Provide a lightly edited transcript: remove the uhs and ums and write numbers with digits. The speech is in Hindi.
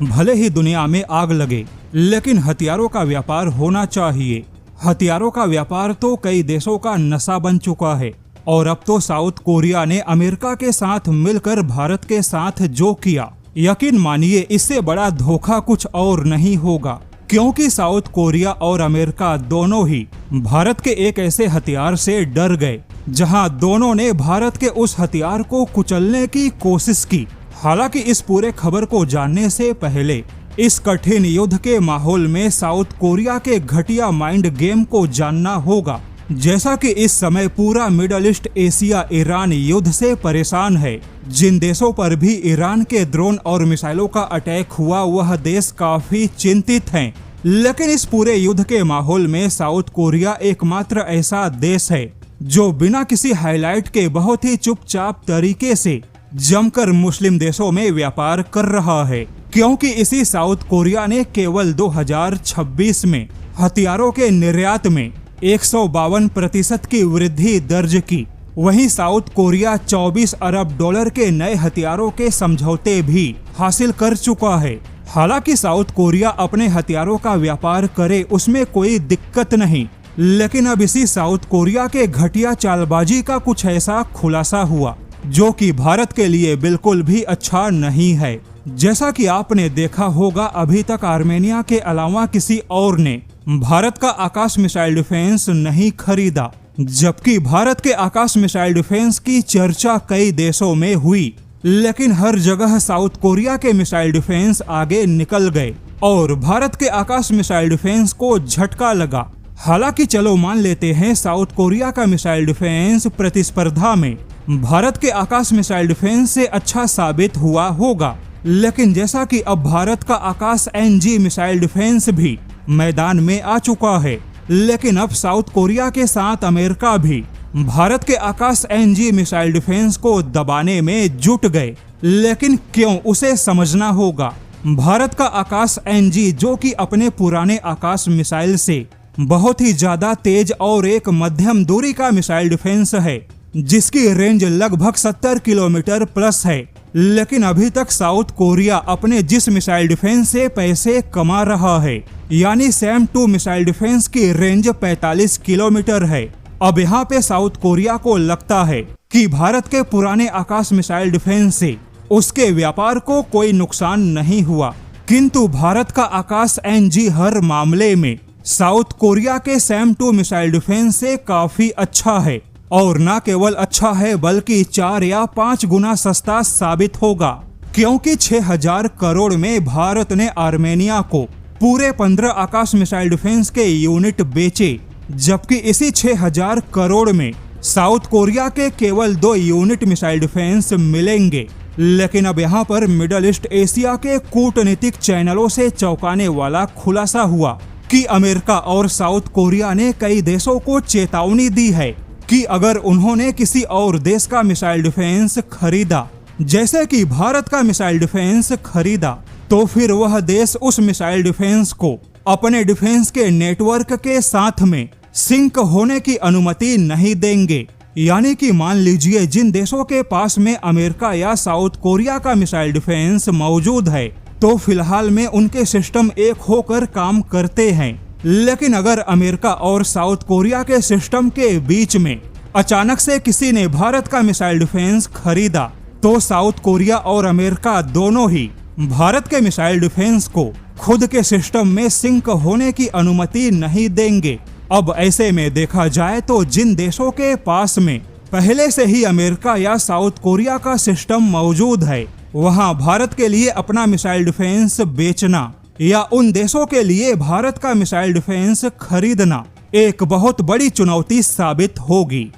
भले ही दुनिया में आग लगे, लेकिन हथियारों का व्यापार होना चाहिए। हथियारों का व्यापार तो कई देशों का नशा बन चुका है और अब तो साउथ कोरिया ने अमेरिका के साथ मिलकर भारत के साथ जो किया, यकीन मानिए इससे बड़ा धोखा कुछ और नहीं होगा, क्योंकि साउथ कोरिया और अमेरिका दोनों ही भारत के एक ऐसे हथियार से डर गए जहां दोनों ने भारत के उस हथियार को कुचलने की कोशिश की। हालांकि इस पूरे खबर को जानने से पहले इस कठिन युद्ध के माहौल में साउथ कोरिया के घटिया माइंड गेम को जानना होगा। जैसा कि इस समय पूरा मिडल ईस्ट, एशिया, ईरान युद्ध से परेशान है। जिन देशों पर भी ईरान के ड्रोन और मिसाइलों का अटैक हुआ, वह देश काफी चिंतित हैं। लेकिन इस पूरे युद्ध के माहौल में साउथ कोरिया एकमात्र ऐसा देश है जो बिना किसी हाईलाइट के बहुत ही चुपचाप तरीके से जमकर मुस्लिम देशों में व्यापार कर रहा है, क्योंकि इसी साउथ कोरिया ने केवल 2026 में हथियारों के निर्यात में 152% की वृद्धि दर्ज की। वहीं साउथ कोरिया 24 अरब डॉलर के नए हथियारों के समझौते भी हासिल कर चुका है। हालांकि साउथ कोरिया अपने हथियारों का व्यापार करे, उसमें कोई दिक्कत नहीं, लेकिन अब इसी साउथ कोरिया के घटिया चालबाजी का कुछ ऐसा खुलासा हुआ जो कि भारत के लिए बिल्कुल भी अच्छा नहीं है। जैसा कि आपने देखा होगा, अभी तक आर्मेनिया के अलावा किसी और ने भारत का आकाश मिसाइल डिफेंस नहीं खरीदा, जबकि भारत के आकाश मिसाइल डिफेंस की चर्चा कई देशों में हुई, लेकिन हर जगह साउथ कोरिया के मिसाइल डिफेंस आगे निकल गए और भारत के आकाश मिसाइल डिफेंस को झटका लगा। हालांकि चलो मान लेते हैं साउथ कोरिया का मिसाइल डिफेंस प्रतिस्पर्धा में भारत के आकाश मिसाइल डिफेंस से अच्छा साबित हुआ होगा, लेकिन जैसा कि अब भारत का आकाश NG मिसाइल डिफेंस भी मैदान में आ चुका है, लेकिन अब साउथ कोरिया के साथ अमेरिका भी भारत के आकाश NG मिसाइल डिफेंस को दबाने में जुट गए। लेकिन क्यों, उसे समझना होगा। भारत का आकाश NG, जो कि अपने पुराने आकाश मिसाइल से बहुत ही ज्यादा तेज और एक मध्यम दूरी का मिसाइल डिफेंस है, जिसकी रेंज लगभग 70 किलोमीटर प्लस है, लेकिन अभी तक साउथ कोरिया अपने जिस मिसाइल डिफेंस से पैसे कमा रहा है, यानी SAM-2 मिसाइल डिफेंस की रेंज 45 किलोमीटर है। अब यहाँ पे साउथ कोरिया को लगता है कि भारत के पुराने आकाश मिसाइल डिफेंस से उसके व्यापार को कोई नुकसान नहीं हुआ, किंतु भारत का आकाश NG हर मामले में साउथ कोरिया के SAM-2 मिसाइल डिफेंस से काफी अच्छा है, और न केवल अच्छा है बल्कि 4 या 5 गुना सस्ता साबित होगा, क्योंकि 6000 करोड़ में भारत ने आर्मेनिया को पूरे 15 आकाश मिसाइल डिफेंस के यूनिट बेचे, जबकि इसी 6000 करोड़ में साउथ कोरिया के केवल 2 यूनिट मिसाइल डिफेंस मिलेंगे। लेकिन अब यहाँ पर मिडल ईस्ट, एशिया के कूटनीतिक चैनलों से चौंकाने वाला खुलासा हुआ कि अमेरिका और साउथ कोरिया ने कई देशों को चेतावनी दी है कि अगर उन्होंने किसी और देश का मिसाइल डिफेंस खरीदा, जैसे कि भारत का मिसाइल डिफेंस खरीदा, तो फिर वह देश उस मिसाइल डिफेंस को अपने डिफेंस के नेटवर्क के साथ में सिंक होने की अनुमति नहीं देंगे। यानी कि मान लीजिए जिन देशों के पास में अमेरिका या साउथ कोरिया का मिसाइल डिफेंस मौजूद है, तो फिलहाल में उनके सिस्टम एक होकर काम करते हैं, लेकिन अगर अमेरिका और साउथ कोरिया के सिस्टम के बीच में अचानक से किसी ने भारत का मिसाइल डिफेंस खरीदा, तो साउथ कोरिया और अमेरिका दोनों ही भारत के मिसाइल डिफेंस को खुद के सिस्टम में सिंक होने की अनुमति नहीं देंगे। अब ऐसे में देखा जाए तो जिन देशों के पास में पहले से ही अमेरिका या साउथ कोरिया का सिस्टम मौजूद है, वहां भारत के लिए अपना मिसाइल डिफेंस बेचना या उन देशों के लिए भारत का मिसाइल डिफेंस खरीदना एक बहुत बड़ी चुनौती साबित होगी।